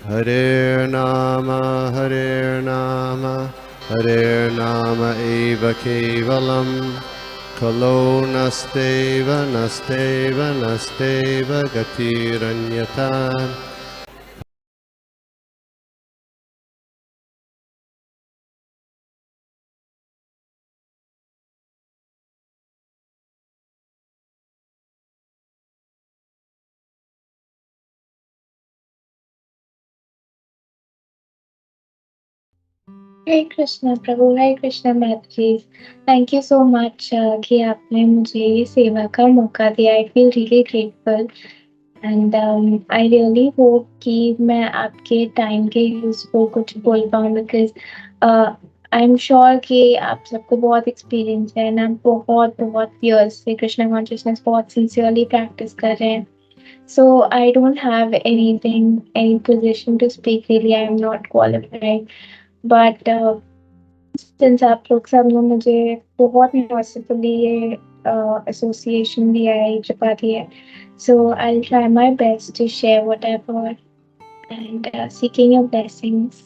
Hare Nama, Hare Nama eva kevalam, Kalo nasteva, nasteva, nasteva gatiranyata. हरे कृष्णा प्रभु, हरे कृष्णा मैत्रीज। थैंक यू सो मच कि आपने मुझे ये सेवा का मौका दिया। I feel really grateful and I really hope कि मैं आपके टाइम के यूजफुल कुछ बोल पाऊँ, बिकॉज आई एम श्योर कि आप सबको बहुत एक्सपीरियंस है ना, बहुत बहुत ईयर्स से कृष्णा कॉन्शियसनेस बहुत सिंसियरली प्रैक्टिस कर रहे हैं। So I don't have anything, any position to speak. Really, I am not qualified. But since आप लोग सब ने मुझे बहुत मर्सीफुली ये एसोसिएशन दिया है, ये कृपा दी है, so I will try my best to share whatever and seeking your blessings.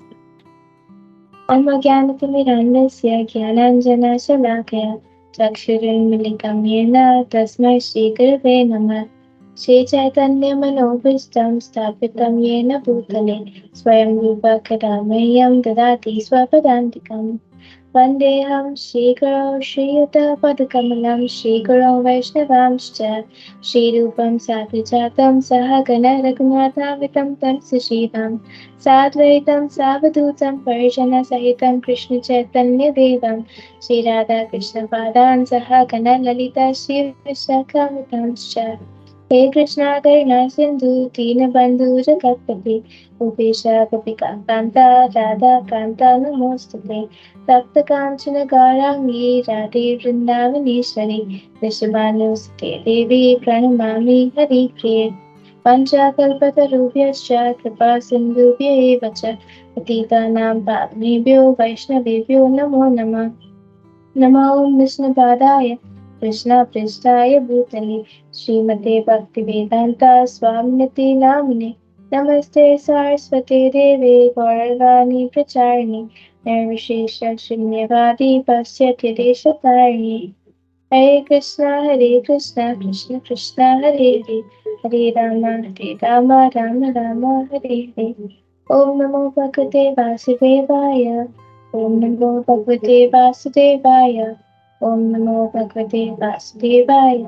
अन्वज्ञानतिमिरान्धस्य ज्ञानाञ्जनशलाकया चक्षुरुन्मीलितं येन तस्मै श्रीगुरवे नमः। श्रीचैतन्यमनोभीष्टं स्थापितं येन भूतले स्वयं रूपा कदा मह्यं ददाति स्वपदान्तिकम्। वन्देऽहं श्रीगुरौ श्रीयुतपदकमलं श्रीगुरौ वैष्णवांश्च श्रीरूपं साग्रजातं सहगण रघुनाथान्वितं तं सजीवं साद्वैतं सावधूतं परिजनसहितं कृष्णचैतन्यदेवं श्रीराधाकृष्णपादान् सहगण ललिता श्रीविशाखान्वितांश्च। हे कृष्णा करुणा सिन्धु दीनबन्धु जगत्पते गोपेश गोपिकान्ता राधाकान्ता नमोऽस्तुते। तप्तकाञ्चन गौराङ्गी राधे वृन्दावनेश्वरी वृषभानुसुते देवी प्रणमामि हरिप्रिये। पञ्चकल्पतरुभ्यश्च कृपा सिन्धुभ्य एव च पतितानां पावनेभ्यो वैष्णवेभ्यो नमो नमः। नमो विष्णुपादाय कृष्णपृष्ठाय भूतले श्रीमते भक्तिवेदान्ता स्वामिनिति नामिने नमस्ते सारस्वते देवे गौरवाणी प्रचारिणे निर्विशेष शून्यवादी पाश्चात्य देशतारिणे। हरे कृष्णा कृष्ण कृष्ण हरे हरे हरे राम राम राम हरे हरे। ओम नमो भगवते वासुदेवाय, ओम नमो भगवते वासुदेवाय, ओम नमो भगवते वासुदेवाय।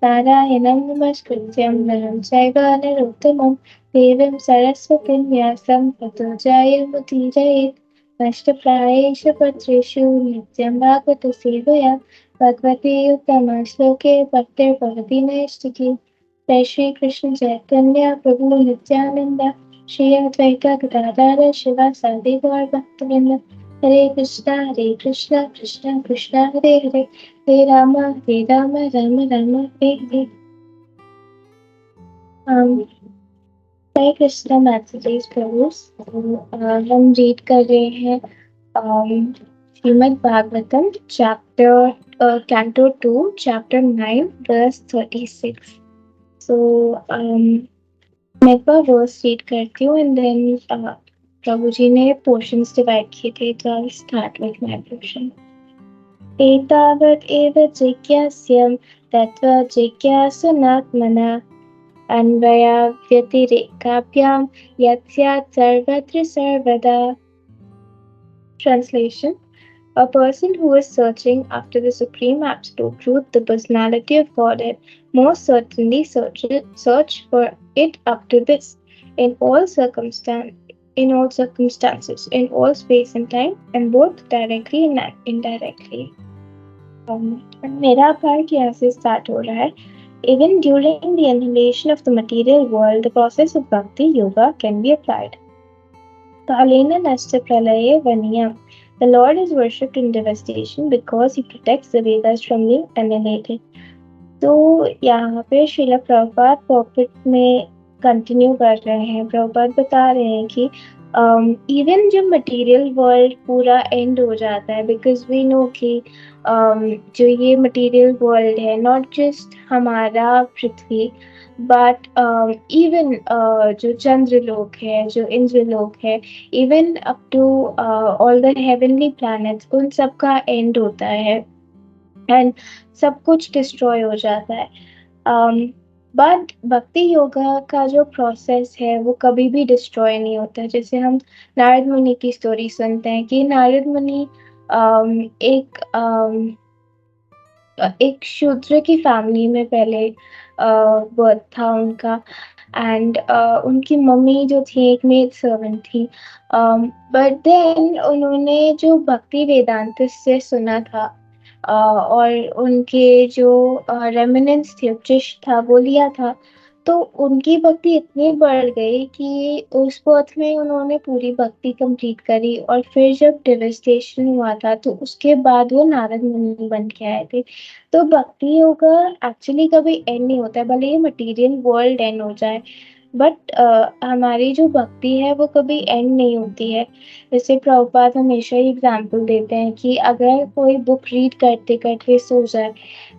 नारायणं नमस्कृत्यं नरं चैव नरोत्तमं देवीं सरस्वतीं व्यासं ततो जयमुदीरयेत्। नष्टप्रायेषु पत्रेषु नित्यं भागवत सेवया भगवती उत्तम श्लोके भक्तिर्भवति नैष्टिकी। जय श्री कृष्ण चैतन्य प्रभु नित्यानंद श्री अद्वैत गदाधर शिवासादि गौर भक्तवृंद। हरे कृष्णा कृष्णा कृष्णा हरे हरे हरे राम राम हरे हरे। हरे कृष्णा मैथिलीज प्रभु। हम रीड कर रहे हैं Shrimad Bhagavatam chapter canto 2 chapter 9 verse 36। so मैं एक बार वर्स रीड करती हूँ एंड देन प्रभु जी ने पोर्शंस डिवाइड किए थे, तो I start with my portion. एतावत् एव जिज्ञास्यं तत्त्व जिज्ञासनात्मना अन्वयाव्यतिरेकाभ्यां यत् स्यात् सर्वत्र सर्वदा। Translation: a person who is searching after the supreme absolute truth, the personality of Godhead, most certainly search for it up to this, in all circumstances, in all space and time, and both directly and indirectly. मेरा part यहाँ से start हो रहा है। Even during the annihilation of the material world, the process of bhakti yoga can be applied. Kalena nashta pralaye vaniyam. The Lord is worshipped in devastation because he protects the Vedas from being annihilated. तो यहाँ पे Srila Prabhupada pocket में continue कर रहे हैं। प्रभुपाद बता रहे हैं कि इवन जब मटेरियल वर्ल्ड पूरा एंड हो जाता है, बिकॉज वी नो कि जो ये मटेरियल वर्ल्ड है, नॉट जस्ट हमारा पृथ्वी, बट इवन जो चंद्र लोक है, जो इंद्र लोक है, even up to all the heavenly planets, उन सब का एंड होता है एंड सब कुछ डिस्ट्रॉय हो जाता है। बट भक्ति योगा का जो प्रोसेस है वो कभी भी डिस्ट्रॉय नहीं होता। जैसे हम नारद मुनि की स्टोरी सुनते हैं कि नारद मुनि एक एक शूद्र की फैमिली में पहले बर्थ था उनका। एंड उनकी मम्मी जो थी एक मेड सर्वेंट थी। बट देन उन्होंने जो भक्ति वेदांत से सुना था और उनके जो रेमिनेंस थे, उपदेश था, वो लिया था। तो उनकी भक्ति इतनी बढ़ गई कि उस पथ में उन्होंने पूरी भक्ति कंप्लीट करी, और फिर जब डिवेस्टेशन हुआ था तो उसके बाद वो नारद मुनि बन के आए थे। तो भक्ति योगा एक्चुअली कभी एंड नहीं होता है, भले ही मटेरियल वर्ल्ड एंड हो जाए, बट हमारी जो भक्ति है वो कभी एंड नहीं होती है। जैसे प्रभुपाद हमेशा ही एग्जाम्पल देते हैं कि अगर कोई बुक रीड करते करते सो जाए,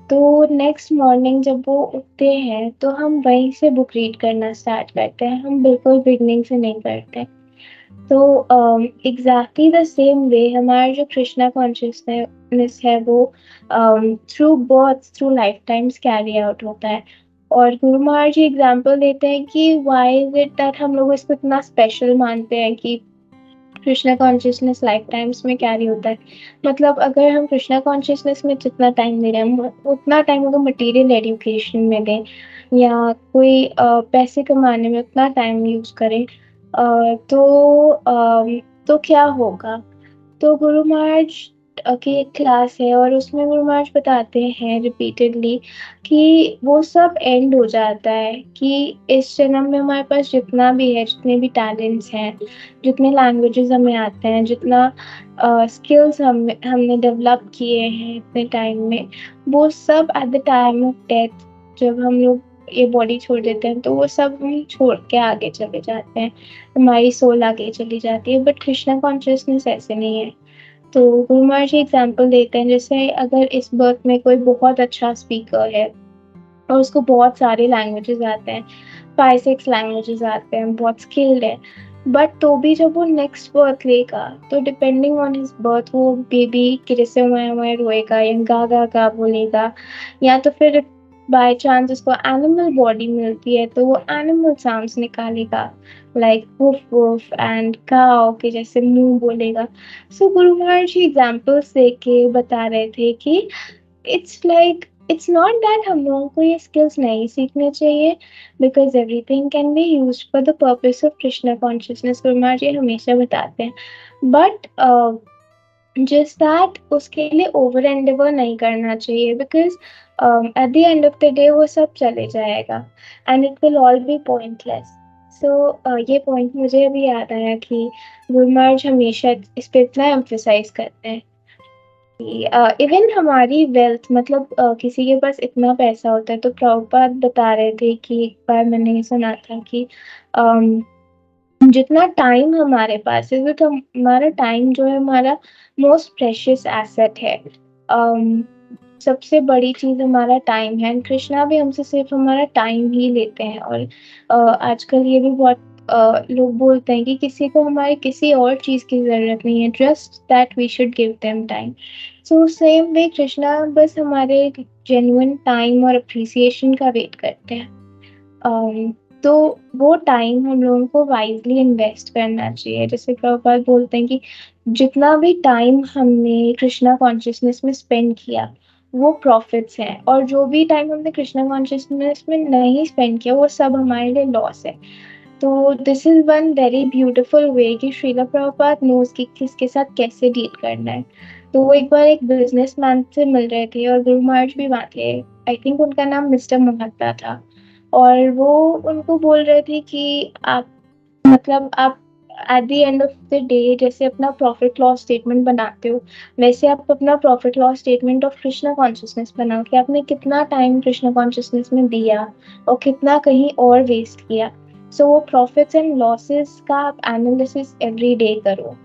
तो नेक्स्ट मॉर्निंग जब वो उठते हैं तो हम वहीं से बुक रीड करना स्टार्ट करते हैं, हम बिल्कुल बिगनिंग से नहीं करते। तो एग्जैक्टली द सेम वे हमारा जो कृष्णा कॉन्शियसनेस है वो through birth, through life times carry out होता है। और गुरु महाराज जी एग्जाम्पल देते हैं कि व्हाई इज इट दैट हम लोग इसको इतना स्पेशल मानते हैं कि कृष्णा कॉन्शियसनेस लाइफ टाइम्स में कैरी होता है। मतलब अगर हम कृष्णा कॉन्शियसनेस में जितना टाइम दे रहे हैं, हम उतना टाइम अगर मटेरियल एजुकेशन में दें या कोई पैसे कमाने में उतना टाइम यूज करें, तो क्या होगा। तो गुरु महाराज की एक क्लास है और उसमें गुरु महाराज बताते हैं रिपीटेडली कि वो सब एंड हो जाता है, कि इस जन्म में हमारे पास जितना भी है, जितने भी टैलेंट्स हैं, जितने लैंग्वेजेस हमें आते हैं, जितना स्किल्स हमने डेवलप किए हैं इतने टाइम में, वो सब at the time of death, जब हम लोग ये बॉडी छोड़ देते हैं, तो वो सब हम छोड़ के आगे चले जाते हैं, हमारी सोल आगे चली जाती है। बट कृष्णा कॉन्शियसनेस ऐसे नहीं है। तो गुरु महाराज जी एग्जाम्पल देते हैं, जैसे अगर इस बर्थ में कोई बहुत अच्छा स्पीकर है और उसको बहुत सारे लैंग्वेजेस आते हैं, 5-6 लैंग्वेजेस आते हैं, बहुत स्किल्ड है, बट तो भी जब वो नेक्स्ट बर्थ लेगा तो डिपेंडिंग ऑन हिज बर्थ वो बेबी किरसे हुए रोएगा या गा गा गा बोलेगा, या तो फिर बाय चांस उसको एनिमल बॉडी मिलती है तो वो एनिमल साउंड्स निकालेगा, लाइक वुफ वुफ एंड काओ के जैसे मुंह बोलेगा। सो गुरु महाराज जी एग्जाम्पल्स दे के बता रहे थे कि इट्स नॉट दैट हम लोगों को ये स्किल्स नहीं सीखने चाहिए, because everything can be use for the purpose of Krishna consciousness, Guru Maharaj जी हमेशा बताते हैं। बट जस्ट दैट उसके लिए ओवर एंडेवर नहीं करना चाहिए, because at the end of the day वो सब चले जाएगा and it will all be pointless. So ये पॉइंट मुझे अभी याद आया कि गुरु महाराज हमेशा इस पे इतना एम्फेसाइज करते हैं। इवन हमारी वेल्थ, मतलब किसी के पास इतना पैसा होता है, तो प्रभुपाद बता रहे थे कि एक बार मैंने ये सुना था कि um, जितना टाइम हमारे पास है, तो हमारा टाइम जो है हमारा मोस्ट प्रेशियस एसेट है। सबसे बड़ी चीज हमारा टाइम है, कृष्णा भी हमसे सिर्फ हमारा टाइम ही लेते हैं। और आजकल ये भी बहुत लोग बोलते हैं कि किसी को हमारी किसी और चीज की जरूरत नहीं है, just that we should give them time. So same way Krishna बस हमारे जेन्युइन टाइम और अप्रिसिएशन का वेट करते हैं। तो वो टाइम हम लोगों को वाइजली इन्वेस्ट करना चाहिए। जैसे प्रभुपाद बोलते हैं कि जितना भी टाइम हमने कृष्णा कॉन्शियसनेस में स्पेंड किया वो प्रॉफिट्स हैं, और जो भी टाइम हमने कृष्णा कॉन्शियसनेस में नहीं स्पेंड किया वो सब हमारे लिए लॉस है। तो this is one very beautiful way कि श्रीला प्रभुपाद नोज कि किसके साथ कैसे डील करना है। तो वो एक बार एक बिजनेसमैन से मिल रहे थे और गुरु महाराज भी वहाँ थे, आई थिंक उनका नाम मिस्टर मोहत्ता था। और वो उनको बोल रहे थे कि आप, मतलब आप eight the end of the day जैसे अपना प्रॉफिट लॉस स्टेटमेंट बनाते हो, वैसे आप अपना profit loss statement of Krishna consciousness बनाओ कि आपने कितना टाइम कृष्णा कॉन्शियसनेस में दिया और कितना कहीं और वेस्ट किया। सो वो प्रॉफिट्स एंड लॉसेस का आप एनालिसिस एवरी डे करो।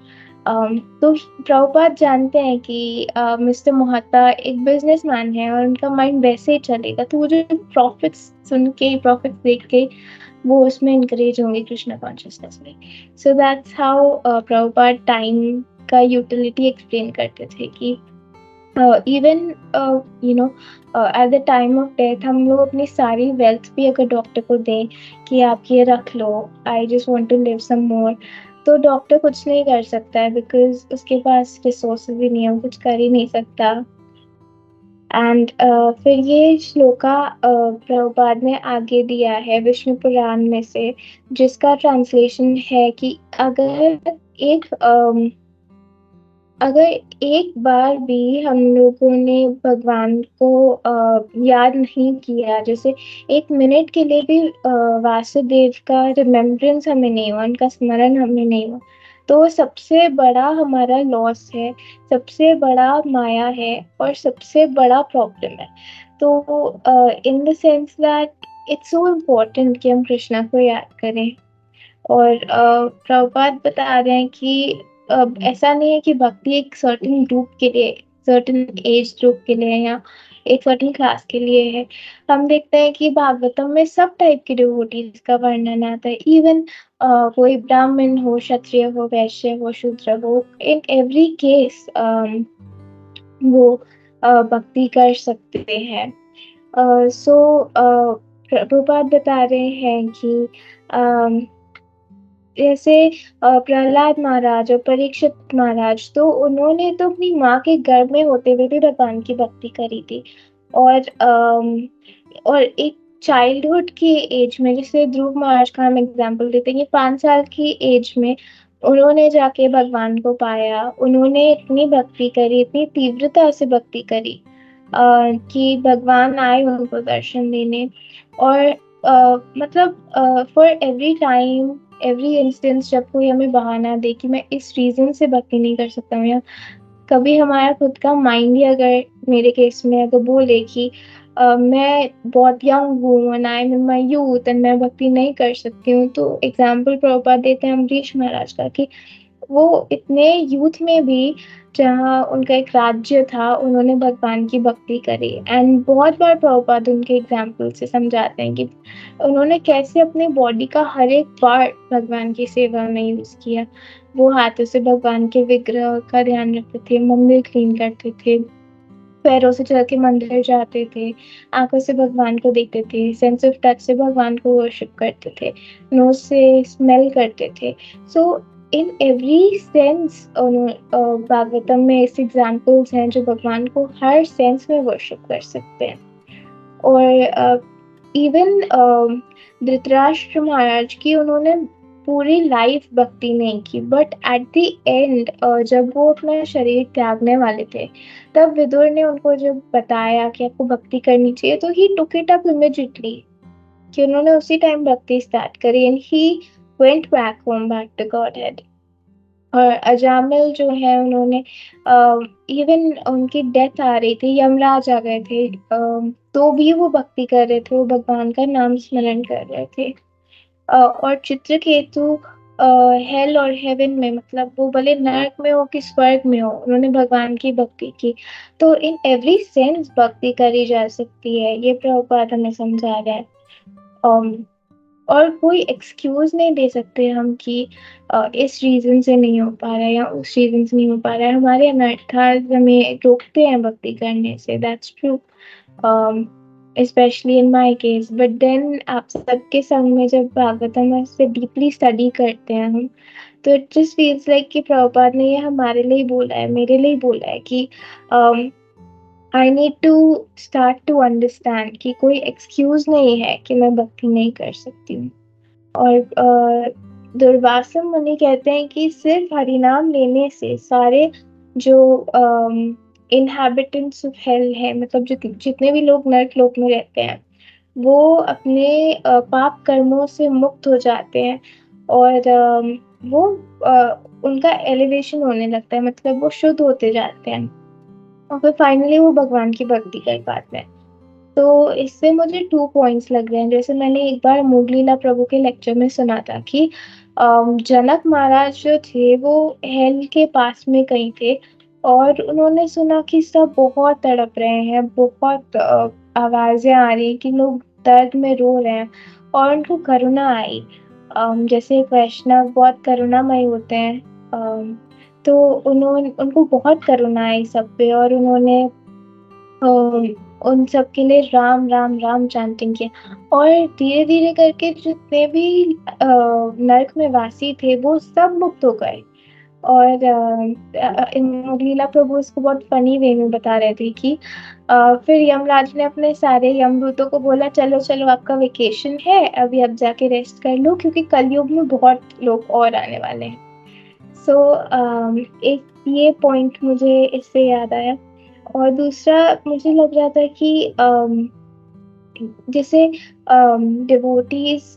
तो प्रभुपाद जानते हैं कि मिस्टर मोहता एक बिजनेसमैन है और उनका माइंड वैसे ही चलेगा, तो वो जो प्रॉफिट्स सुन के, प्रॉफिट्स देख के वो उसमें इंकरेज होंगे कृष्णा कॉन्शियसनेस में। So that's how Prabhupada time का यूटिलिटी एक्सप्लेन करते थे कि even you know at the time of death हम लोग अपनी सारी वेल्थ भी अगर डॉक्टर को दें कि आप ये रख लो, I just want to live some more, तो डॉक्टर कुछ नहीं कर सकता है बिकॉज उसके पास रिसोर्सेज ही नहीं है, वो कुछ कर ही नहीं सकता। एंड फिर ये श्लोका प्रभुपाद ने आगे दिया है विष्णु पुराण में से, जिसका ट्रांसलेशन है कि अगर एक बार भी हम लोगों ने भगवान को याद नहीं किया, जैसे 1 मिनट के लिए भी वासुदेव का रिमेम्बरेंस हमें नहीं हुआ, उनका स्मरण हमें नहीं हुआ, तो वो सबसे बड़ा हमारा लॉस है, सबसे बड़ा माया है और सबसे बड़ा प्रॉब्लम है। तो in the sense that it's so important कि हम कृष्णा को याद करें। और प्रभुपाद बता रहे हैं कि ऐसा नहीं है कि भक्ति एक सर्टेन ग्रुप के लिए, सर्टेन एज ग्रुप के लिए या एक सर्टेन क्लास के लिए है। हम देखते हैं कि भागवतम में सब टाइप के डिवोटीज का वर्णन आता है, इवन कोई ब्राह्मण हो, क्षत्रिय हो, वैश्य हो, शूद्र हो, इन एवरी केस वो भक्ति कर सकते हैं। सो प्रभुपाद बता रहे हैं कि जैसे प्रहलाद महाराज और परीक्षित महाराज, तो उन्होंने तो अपनी माँ के गर्भ में होते हुए भी भगवान की भक्ति करी थी। और एक चाइल्डहुड की एज में, जैसे ध्रुव महाराज का हम एग्जाम्पल देते हैं, 5 साल की एज में उन्होंने जाके भगवान को पाया, उन्होंने इतनी भक्ति करी, इतनी तीव्रता से भक्ति करी कि भगवान आए उनको दर्शन देने। और मतलब for every time, every instance, जब कोई हमें बहाना दे कि मैं इस रीजन से भक्ति नहीं कर सकता हूँ, या कभी हमारा खुद का माइंड ही अगर, मेरे केस में अगर बोले कि मैं बहुत यंग हूँ and I am in my youth and मैं भक्ति नहीं कर सकती हूँ, तो एग्जाम्पल प्रभुपाद देते हैं अम्बरीश महाराज का कि वो इतने यूथ में भी, जहाँ उनका एक राज्य था, उन्होंने भगवान की भक्ति करी। एंड बहुत बार प्रभुपाद उनके एग्जाम्पल से समझाते हैं कि उन्होंने कैसे अपने बॉडी का हर एक पार्ट भगवान की सेवा में यूज किया। वो हाथों से भगवान के विग्रह का ध्यान रखते थे, मंदिर क्लीन करते थे, पैरों से चल के मंदिर जाते थे, आंखों से भगवान को देखते थे, सेंस ऑफ टच से भगवान को वर्शिप करते थे, नोज से स्मेल करते थे। सो इन एवरी सेंस भागवतम में ऐसे एग्जाम्पल्स हैं जो भगवान को हर सेंस में वर्शिप कर सकते हैं। और इवन धृतराष्ट्र महाराज की उन्होंने पूरी लाइफ भक्ति नहीं की, बट एट द एंड जब वो अपना शरीर त्यागने वाले थे, तब विदुर ने उनको जब बताया कि आपको भक्ति करनी चाहिए, तो he took it up immediately, कि उन्होंने उसी टाइम भक्ति स्टार्ट करी and he went back home, back to Godhead. और अजामिल जो है, उन्होंने इवन उनकी डेथ आ रही थी, यमराज आ गए थे, तो भी वो भक्ति कर रहे थे, वो भगवान का नाम स्मरण कर रहे थे। और चित्रकेतु हेल और हेवन में, मतलब वो भले नरक में हो कि स्वर्ग में हो, उन्होंने भगवान की भक्ति की। तो इन एवरी सेंस भक्ति करी जा सकती है, ये प्रभुपाद हमें समझा रहे हैं। और कोई एक्सक्यूज नहीं दे सकते हम कि इस रीजन से नहीं हो पा रहा है या उस रीजन से नहीं हो पा रहा है, हमारे अनर्थाज हमें रोकते हैं भक्ति करने से, that's true, specially in my case. But then आप सबके संग में जब भागवतम से डीपली स्टडी करते हैं हम, तो इट जस्ट फील्स लाइक कि प्रभुपाद ने ये हमारे लिए बोला है, मेरे लिए बोला है कि I need to start to understand कि कोई एक्सक्यूज नहीं है कि मैं भक्ति नहीं कर सकती हूँ। और दुर्वासा मुनि कहते हैं कि सिर्फ हरिनाम लेने से सारे जो इनहैबिटेंट्स ऑफ हेल है, मतलब जितने भी लोग नरक लोक में रहते हैं, वो अपने पाप कर्मों से मुक्त हो जाते हैं। और वो उनका एलिवेशन होने लगता है, मतलब वो शुद्ध होते जाते हैं और फिर फाइनली वो भगवान की भक्ति कर पाते हैं। तो इससे मुझे 2 पॉइंट्स लग रहे हैं। जैसे मैंने एक बार मुरलीला प्रभु के लेक्चर में सुना था कि जनक महाराज जो थे वो हेल के पास में कहीं थे और उन्होंने सुना कि सब बहुत तड़प रहे हैं, बहुत आवाजें आ रही हैं कि लोग दर्द में रो रहे हैं और उनको करुणा आई। जैसे वैष्णव बहुत करुणामय होते हैं, तो उनको बहुत करुणा आई सब पे और उन्होंने उन सब के लिए राम राम राम चैंटिंग किया और धीरे धीरे करके जितने भी नर्क में वासी थे वो सब मुक्त हो गए। और लीला प्रभु इसको बहुत फनी वे में बता रहे थे कि फिर यमराज ने अपने सारे यमदूतों को बोला चलो चलो आपका वेकेशन है, अभी आप जाके रेस्ट कर लो क्योंकि कलयुग में बहुत लोग और आने वाले हैं। सो एक ये पॉइंट मुझे इससे याद आया। और दूसरा मुझे लग रहा था कि जैसे डिवोटीज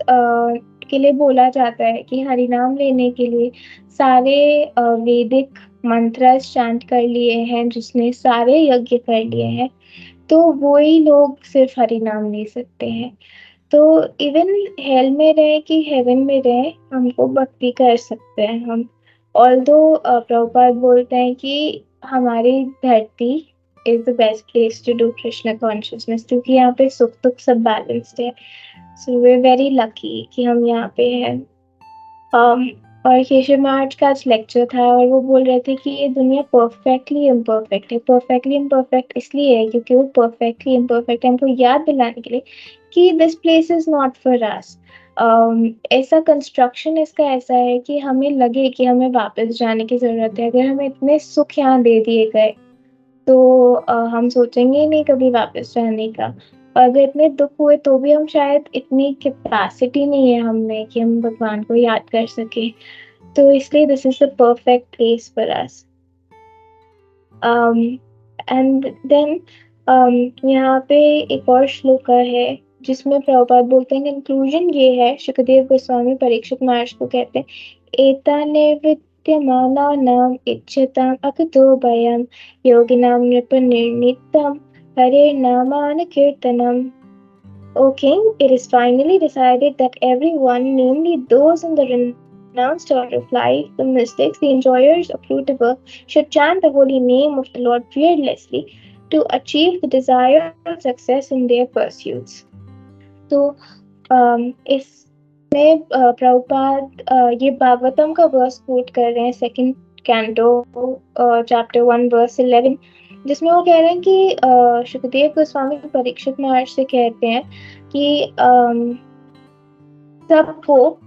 के लिए बोला जाता है कि हरिनाम लेने के लिए सारे वैदिक मंत्र चांट कर लिए हैं, जिसने सारे यज्ञ कर लिए हैं, तो वही लोग सिर्फ हरिनाम ले सकते हैं। तो इवन हेल में रहे कि हेवन में रहे हमको भक्ति कर सकते हैं हम। ऑल्दो प्रभुपाद बोलते हैं कि हमारी धरती is the best place to do Krishna consciousness क्योंकि यहाँ पे सुख दुख सब बैलेंस्ड है। सो वी वेरी लकी कि हम यहाँ पे हैं। um, और केशव महाराज का आज लेक्चर था और वो बोल रहे थे कि ये दुनिया परफेक्टली इम्परफेक्ट है। परफेक्टली इम्परफेक्ट इसलिए है क्योंकि वो परफेक्टली इम्परफेक्ट है हमको याद दिलाने के लिए कि this place is not for us. ऐसा कंस्ट्रक्शन इसका ऐसा है कि हमें लगे कि हमें वापस जाने की जरूरत है। अगर हमें इतने सुख यहाँ दे दिए गए तो हम सोचेंगे ही नहीं कभी वापस जाने का। और अगर इतने दुख हुए तो भी हम शायद इतनी कैपेसिटी नहीं है हम में कि हम भगवान को याद कर सके। तो इसलिए this is the perfect place for us. And then यहाँ पे एक और श्लोका है जिसमें प्रभुपाद बोलते हैं, कंक्लूजन ये है, शुकदेव गोस्वामी परीक्षित महाराज को कहते हैं, एताने विद्यमानानाम इच्छताम अकुतो भयम योगिनाम नृपनिर्णितम हरे Naaman kirtanam. O king, it is finally decided that everyone, namely those in the renounced order of life, the mystics, the enjoyers of fruitable, should chant the holy name of the Lord fearlessly to achieve the desired success in their pursuits. तो इसमें प्रभुपाद ये भागवतम का verse coat कर रहे हैं, second canto chapter 1 verse 11, जिसमें वो कह रहे हैं कि शुकदेव गोस्वामी परीक्षित महाराज से कहते हैं कि सबको,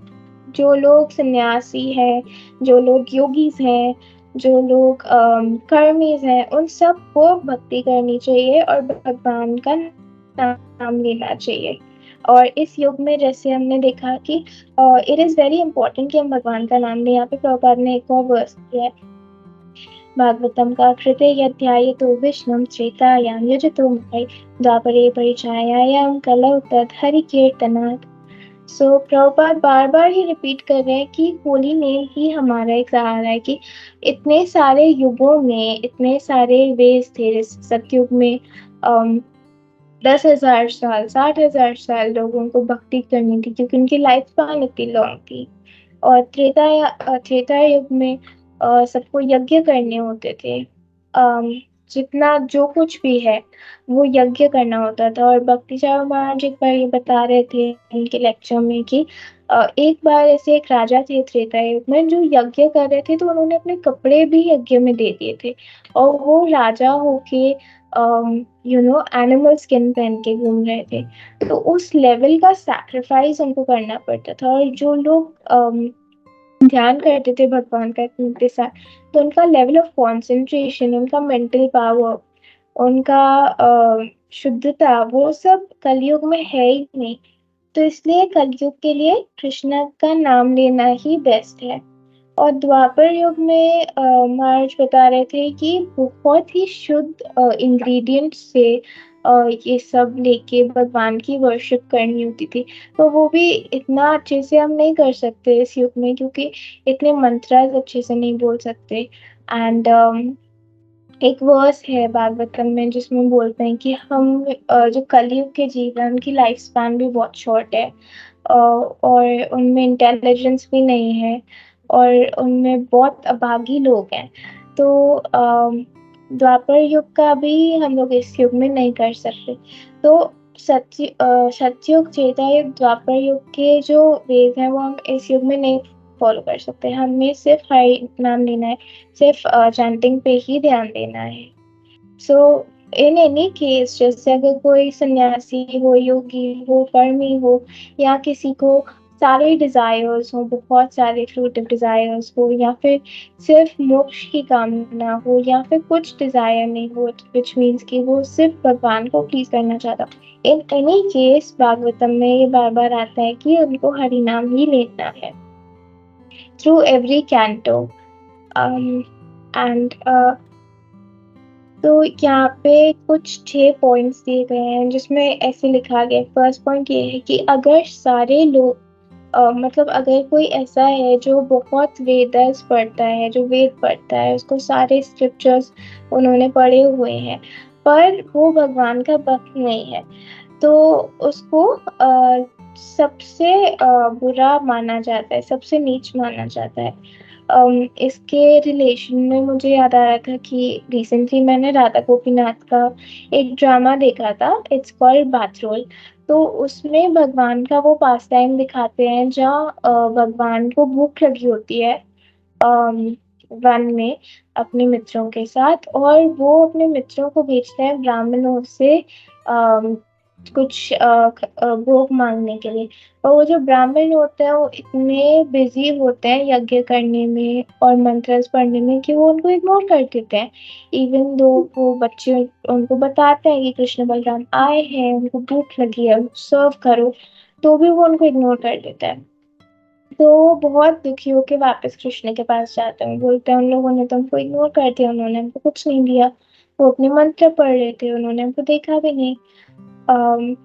जो लोग सन्यासी हैं, जो लोग योगीज हैं, जो लोग कर्मीज हैं, उन सबको भक्ति करनी चाहिए और भगवान का नाम लेना चाहिए। और इस युग में जैसे हमने देखा कि इट इज वेरी इंपॉर्टेंट कि हम भगवान का नाम लें। यहाँ पे प्रभुपाद ने एक और वर्स दिया है भागवतम का, कृते अध्याय तो विष्णु त्रेतायाम यजतो मुखै द्वापरे परिचायायाम कलौ तद हरि कीर्तनात्। सो प्रभुपाद बार बार ही रिपीट कर रहे हैं कि होली नेम ही हमारा एक सहारा है कि इतने सारे युगों में इतने सारे वेद थे। सतयुग में 10,000 साल 60,000 साल लोगों को भक्ति करनी थी क्योंकि उनकी लाइफ स्पैन इतनी लॉन्ग थी। और त्रेता युग में सबको यज्ञ करने होते थे। जितना जो कुछ भी है वो यज्ञ करना होता था। और भक्ति चारू महाराज एक बार ये बता रहे थे उनके लेक्चर में कि एक बार ऐसे एक राजा थे त्रेता युग में जो यज्ञ कर रहे थे, तो उन्होंने अपने कपड़े भी यज्ञ में दे दिए थे और वो राजा होके एनिमल स्किन पहन के घूम रहे थे। तो उस लेवल का सैक्रिफाइस उनको करना पड़ता था। और जो लोग ध्यान करते थे भगवान का इतने साथ, तो उनका लेवल ऑफ कंसंट्रेशन, उनका मेंटल पावर, उनका शुद्धता, वो सब कलयुग में है ही नहीं। तो इसलिए कलयुग के लिए कृष्ण का नाम लेना ही बेस्ट है। और द्वापर युग में महाराज बता रहे थे कि बहुत ही शुद्ध इंग्रेडिएंट से ये सब लेके भगवान की वर्शिप करनी होती थी। तो वो भी इतना अच्छे से हम नहीं कर सकते इस युग में क्योंकि इतने मंत्र अच्छे से नहीं बोल सकते। एंड एक वर्स है भागवतम में जिसमें बोलते हैं कि हम जो कलयुग के जीवन की लाइफ स्पैन भी बहुत शॉर्ट है और उनमें इंटेलिजेंस भी नहीं है और उनमें बहुत अभागी लोग हैं। तो द्वापर युग का भी हम लोग इस युग में नहीं कर सकते। तो सतयुग, त्रेता युग, द्वापर युग के जो वेद हैं वो हम इस युग में नहीं फॉलो कर सकते। हमें सिर्फ हरि नाम लेना है, सिर्फ चैंटिंग पे ही ध्यान देना है। सो इन एनी केस, जैसे अगर कोई सन्यासी हो, योगी हो, कर्मी हो, या किसी को सारे डिजायर्स हो, बहुत सारे फ्रूटिव डिजायर्स हो, या फिर सिर्फ मोक्ष की कामना हो, या फिर कुछ डिजायर नहीं हो, विच मीन्स कि वो सिर्फ भगवान को प्लीज करना चाहता, इन एनी केस भागवतम में ये बार बार आता है कि उनको हरि नाम ही लेना है थ्रू एवरी कैंटो। एंड तो यहाँ पे कुछ 6 पॉइंट्स दिए गए हैं जिसमें ऐसे लिखा गया है। फर्स्ट पॉइंट ये है कि अगर सारे लोग मतलब अगर कोई ऐसा है जो बहुत वेदास पढ़ता है, जो वेद पढ़ता है, उसको सारे स्क्रिप्चर्स उन्होंने पढ़े हुए हैं, पर वो भगवान का भक्त नहीं है, तो उसको सबसे बुरा माना जाता है, सबसे नीच माना जाता है। इसके रिलेशन में मुझे याद आ रहा था कि रिसेंटली मैंने राधा गोपीनाथ का एक ड्रामा देखा था, इट्स कॉल्ड बाथरोल। तो उसमें भगवान का वो पास टाइम दिखाते हैं जहाँ भगवान को भूख लगी होती है अम, वन में अपने मित्रों के साथ, और वो अपने मित्रों को भेजते हैं ब्राह्मणों से कुछ भोग मांगने के लिए। और वो जो ब्राह्मण होते हैं वो इतने बिजी होते हैं यज्ञ करने में और मंत्रस पढ़ने में कि वो उनको इग्नोर कर देते हैं। इवन दो वो बच्चे उनको बताते हैं कि कृष्ण बलराम आए हैं, उनको भूख लगी है, सर्व करो, तो भी वो उनको इग्नोर कर देता है। तो वो बहुत दुखी होके वापस कृष्ण के पास जाते हैं, बोलते हैं उन लोगों ने तो हमको इग्नोर कर दिया, उन्होंने हमको कुछ नहीं दिया, वो अपने मंत्र पढ़ रहे थे, उन्होंने हमको देखा भी नहीं।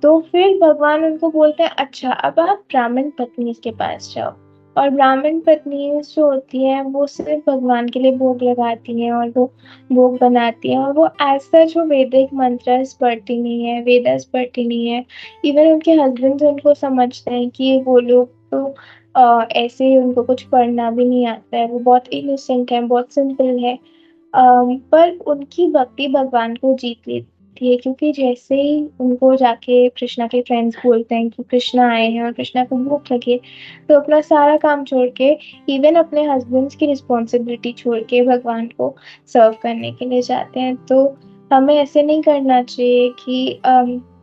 तो फिर भगवान उनको बोलते हैं अच्छा अब आप ब्राह्मण पत्नी के पास जाओ। और ब्राह्मण पत्नी जो होती है वो सिर्फ भगवान के लिए भोग लगाती हैं और वो भोग बनाती हैं, और वो एज सच वो वैदिक मंत्र पढ़ती नहीं है, वेदास पढ़ती नहीं है। इवन उनके हस्बैंड उनको समझते हैं कि वो लोग तो ऐसे ही, उनको कुछ पढ़ना भी नहीं आता है, वो बहुत इनोसेंट है, बहुत सिंपल है। पर उनकी भक्ति भगवान को जीत लेती है, क्योंकि जैसे ही उनको जाके कृष्णा के फ्रेंड्स बोलते हैं कि कृष्णा आए हैं और कृष्णा को भूख लगी है, तो अपना सारा काम छोड़ के, इवन अपने हस्बैंड्स की रिस्पॉन्सिबिलिटी छोड़ के भगवान को सर्व करने के लिए जाते हैं। तो हमें ऐसे नहीं करना चाहिए कि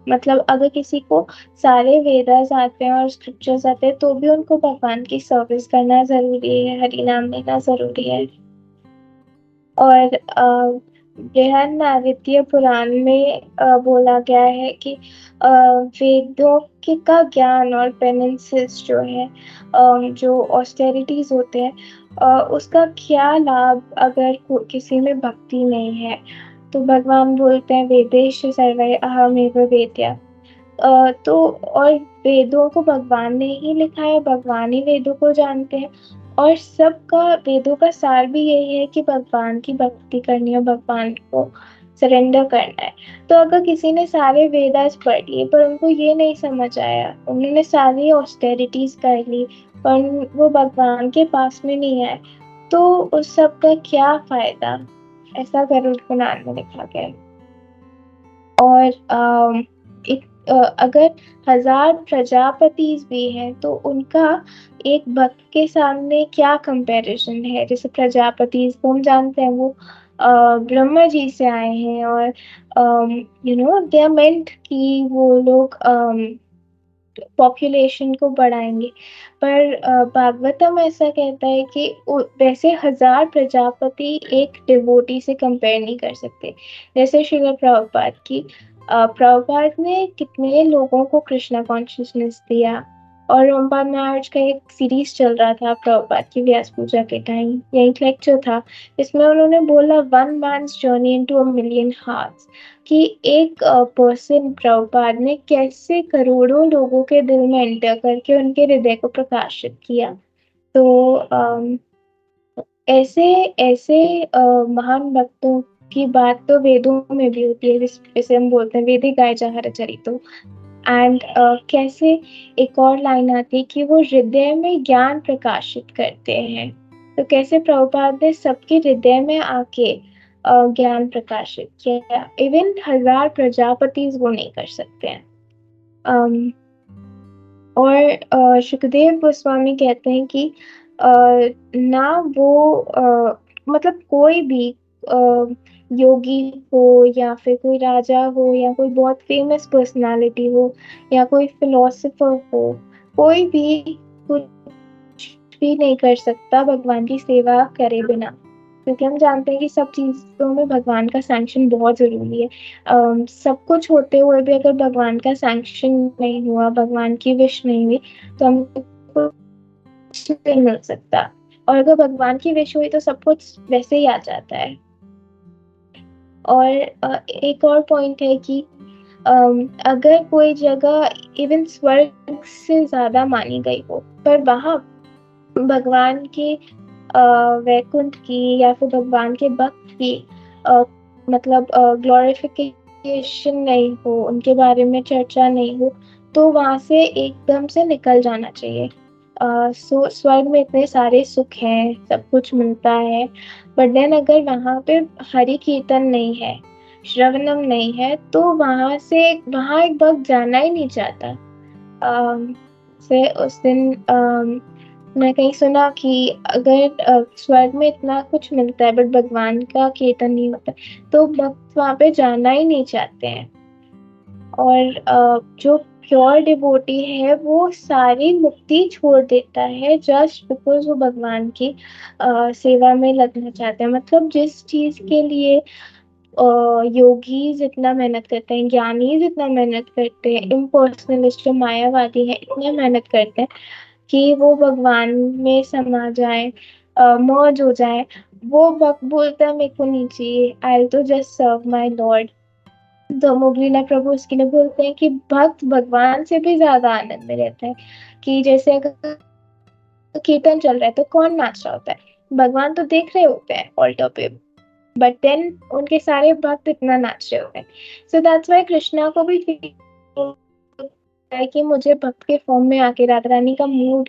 मतलब अगर किसी को सारे वेदास आते हैं और स्क्रिप्चर्स आते हैं तो भी उनको भगवान की सर्विस करना जरूरी है, हरि नाम लेना जरूरी है। और बृहन्नारण्यक पुराण में बोला गया है कि वेदों के का ज्ञान और पेनेंसेस जो है, जो ऑस्टेरिटीज होते हैं, उसका क्या लाभ अगर किसी में भक्ति नहीं है। तो भगवान बोलते हैं वेदेश सर्वै अहमेव वेद्या। तो और वेदों को भगवान ने ही लिखा है, भगवान ही वेदों को जानते हैं, और सबका वेदों का सार भी यही है कि भगवान की भक्ति करनी है, भगवान को सरेंडर करना है। तो अगर किसी ने सारे वेदास पढ़ लिए पर उनको ये नहीं समझ आया, उन्होंने सारी ऑस्टेरिटीज कर ली पर वो भगवान के पास में नहीं आए, तो उस सब का क्या फायदा। ऐसा गरुड़ पुराण में लिखा गया है। और अगर 1000 प्रजापति भी हैं तो उनका एक भक्त के सामने क्या कंपैरिजन है। जैसे प्रजापति को हम जानते हैं, वो ब्रह्मा जी से आए हैं, और दे आर मेंट कि वो लोग पॉपुलेशन को बढ़ाएंगे। पर भागवतम ऐसा कहता है कि वैसे 1000 प्रजापति एक डिवोटी से कंपेयर नहीं कर सकते। जैसे श्रील प्रभुपाद की प्रभुपाद ने कितने लोगों को कृष्णा कॉन्शियसनेस दिया। और रोमपाद महाराज का एक सीरीज चल रहा था प्रभुपाद की व्यास पूजा के टाइम, या एक लेक्चर था, इसमें उन्होंने बोला 1 man's journey into a million hearts, कि एक पर्सन प्रभुपाद ने कैसे करोड़ों लोगों के दिल में एंटर करके उनके हृदय को प्रकाशित किया। तो ऐसे ऐसे महान भक्तों की बात तो वेदों में भी होती है, जैसे हम बोलते हैं वेदे गाय जहाँ चरितो। एंड कैसे एक और लाइन आती है कि वो हृदय में ज्ञान प्रकाशित करते हैं। तो कैसे प्रभुपाद ने सबके हृदय में आके ज्ञान प्रकाशित किया। इवन 1000 प्रजापति वो नहीं कर सकते हैं। और सुखदेव गोस्वामी कहते हैं कि ना वो मतलब कोई भी योगी हो या फिर कोई राजा हो या कोई बहुत फेमस पर्सनालिटी हो या कोई फिलोसोफर हो, कोई भी कुछ भी नहीं कर सकता भगवान की सेवा करे बिना, क्योंकि हम जानते हैं कि सब चीजों में भगवान का सैंक्शन बहुत जरूरी है। सब कुछ होते हुए भी अगर भगवान का सैंक्शन नहीं हुआ, भगवान की विश नहीं हुई, तो हमको कुछ नहीं मिल सकता। और अगर भगवान की विश हुई तो सब कुछ वैसे ही आ जाता है। और एक और पॉइंट है कि अगर कोई जगह इवन स्वर्ग से ज्यादा मानी गई हो, पर वहां भगवान के वैकुंठ की या फिर भगवान के भक्त की मतलब ग्लोरिफिकेशन नहीं हो, उनके बारे में चर्चा नहीं हो, तो वहां से एकदम से निकल जाना चाहिए। स्वर्ग में इतने सारे सुख हैं, सब कुछ मिलता है, बट देन अगर वहां पे हरि कीर्तन नहीं है, श्रवणम नहीं है, तो वहां एक भक्त जाना ही नहीं चाहता। से उस दिन मैं कहीं सुना कि अगर स्वर्ग में इतना कुछ मिलता है बट भगवान का कीर्तन नहीं होता, तो भक्त वहां पे जाना ही नहीं चाहते हैं। और जो प्योर डिवोटी है वो सारी मुक्ति छोड़ देता है जस्ट बिकॉज वो भगवान की सेवा में लगना चाहते हैं। मतलब जिस चीज के लिए योगी जितना मेहनत करते हैं, ज्ञानी जितना मेहनत करते हैं, इम्पर्सनलिस्ट जो मायावादी है इतने मेहनत करते हैं कि वो भगवान में समा जाए, मर्ज हो जाए, वो भक्त बोलता है मेरे को नहीं चाहिए, आई तो जस्ट सर्व माय लॉर्ड। तो मुगलीला प्रभु उसके लिए बोलते हैं कि भक्त भगवान से भी ज्यादा आनंद में रहता है। कि जैसे अगर कीर्तन चल रहा है तो कौन नाच रहा होता है? भगवान तो देख रहे होते हैं ऑल्टर पे, बट देन उनके सारे भक्त इतना नाच रहे होते हैं। सो दैट्स व्हाई कृष्णा को भी फील है कि मुझे भक्त के फॉर्म में आके राधा रानी का मूड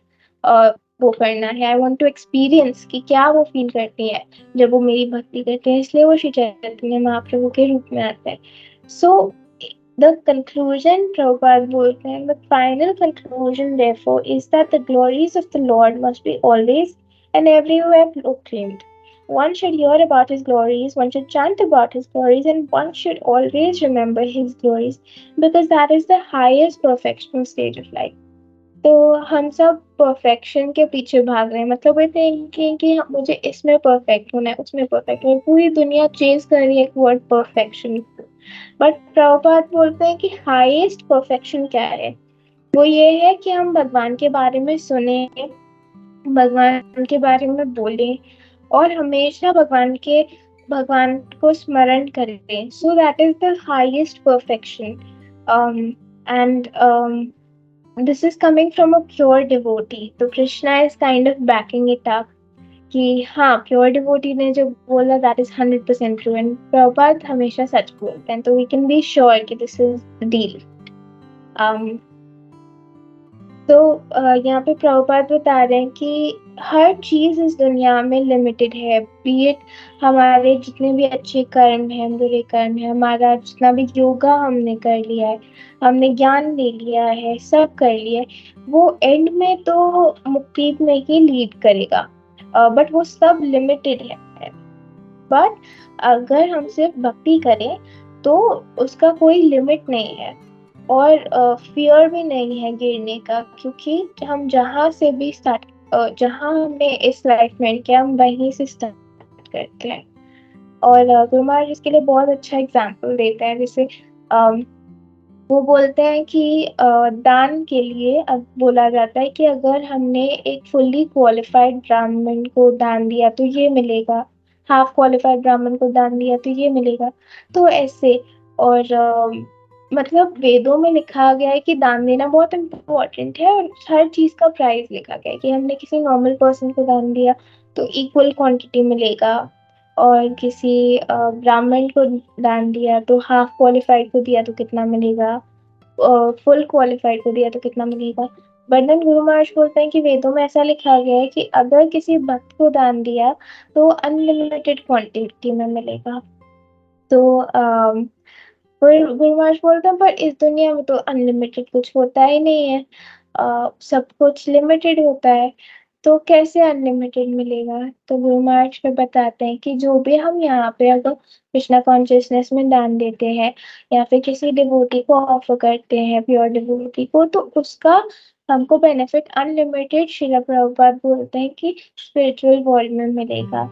वो करना है। आई वांट टू एक्सपीरियंस कि क्या वो फील करती है जब वो मेरी भक्ति करते हैं, इसलिए वो श्री चैतन्य महाप्रभु के रूप में आते हैं। सो the conclusion, Prabhupada बोलते हैं, the final conclusion therefore is that the glories of the Lord must be always and everywhere proclaimed. One should hear about his glories, one should chant about his glories, and one should always remember his glories because that is the highest perfectional stage of life. तो हम सब perfection के पीछे भाग रहे हैं, मतलब ये थिंकिंग कि मुझे इसमें परफेक्ट होना है, उसमें परफेक्ट होना है, पूरी दुनिया चेज कर रही है एक वर्ड परफेक्शन। बट प्रभुपाद बोलते हैं कि हाईएस्ट परफेक्शन क्या है? वो ये है कि हम भगवान के बारे में सुने, भगवान के बारे में बोले और हमेशा भगवान को स्मरण करें। So that is the highest perfection. And this is coming from a pure devotee. तो Krishna is kind of backing it up कि हाँ प्योर डिवोटी ने जो बोला that is 100% true, and Prabhupada हमेशा सच बोलते हैं, तो वी कैन बी श्योर कि दिस इज द डील। तो यहाँ पे प्रभुपाद बता रहे हैं कि हर चीज इस दुनिया में लिमिटेड है, बी इट हमारे जितने भी अच्छे कर्म हैं, बुरे कर्म हैं, हमारा जितना भी योगा हमने कर लिया है, हमने ज्ञान ले लिया है, सब कर लिया है, वो एंड में तो मुक्ति में ही लीड करेगा, बट वो सब लिमिटेड है। बट अगर हम सिर्फ भक्ति करें तो उसका कोई लिमिट नहीं है और फियर भी नहीं है गिरने का, क्योंकि हम जहाँ से भी स्टार्ट, जहाँ हमने इस लाइफ में किया हम वहीं से स्टार्ट करते हैं। और गुरु महाराज इसके लिए बहुत अच्छा एग्जाम्पल देते हैं। जैसे वो बोलते हैं कि दान के लिए अब बोला जाता है कि अगर हमने एक फुल्ली क्वालिफाइड ब्राह्मण को दान दिया तो ये मिलेगा, हाफ क्वालिफाइड ब्राह्मण को दान दिया तो ये मिलेगा। तो ऐसे और मतलब वेदों में लिखा गया है कि दान देना बहुत इम्पोर्टेंट है और हर चीज का प्राइस लिखा गया है कि हमने किसी नॉर्मल पर्सन को दान दिया तो इक्वल क्वांटिटी मिलेगा, और किसी ब्राह्मण को दान दिया तो हाफ क्वालिफाइड को दिया तो कितना मिलेगा, फुल क्वालिफाइड को दिया तो कितना मिलेगा। बट देन गुरु महाराज बोलते हैं कि वेदों में ऐसा लिखा गया है कि अगर किसी भक्त को दान दिया तो अनलिमिटेड क्वांटिटी में मिलेगा। तो फिर गुरु महाराज बोलते हैं पर इस दुनिया में तो अनलिमिटेड कुछ होता ही नहीं है, सब कुछ लिमिटेड होता है, तो कैसे अनलिमिटेड मिलेगा। तो गुरु महाराज फिर बताते हैं कि जो भी हम यहाँ पे अगर कृष्णा कॉन्शियसनेस में दान देते हैं या फिर किसी डिवोटी को ऑफर करते हैं, प्योर डिवोटी को, तो उसका हमको बेनिफिट अनलिमिटेड श्रील प्रभुपाद बोलते हैं कि स्पिरिचुअल वर्ल्ड में मिलेगा।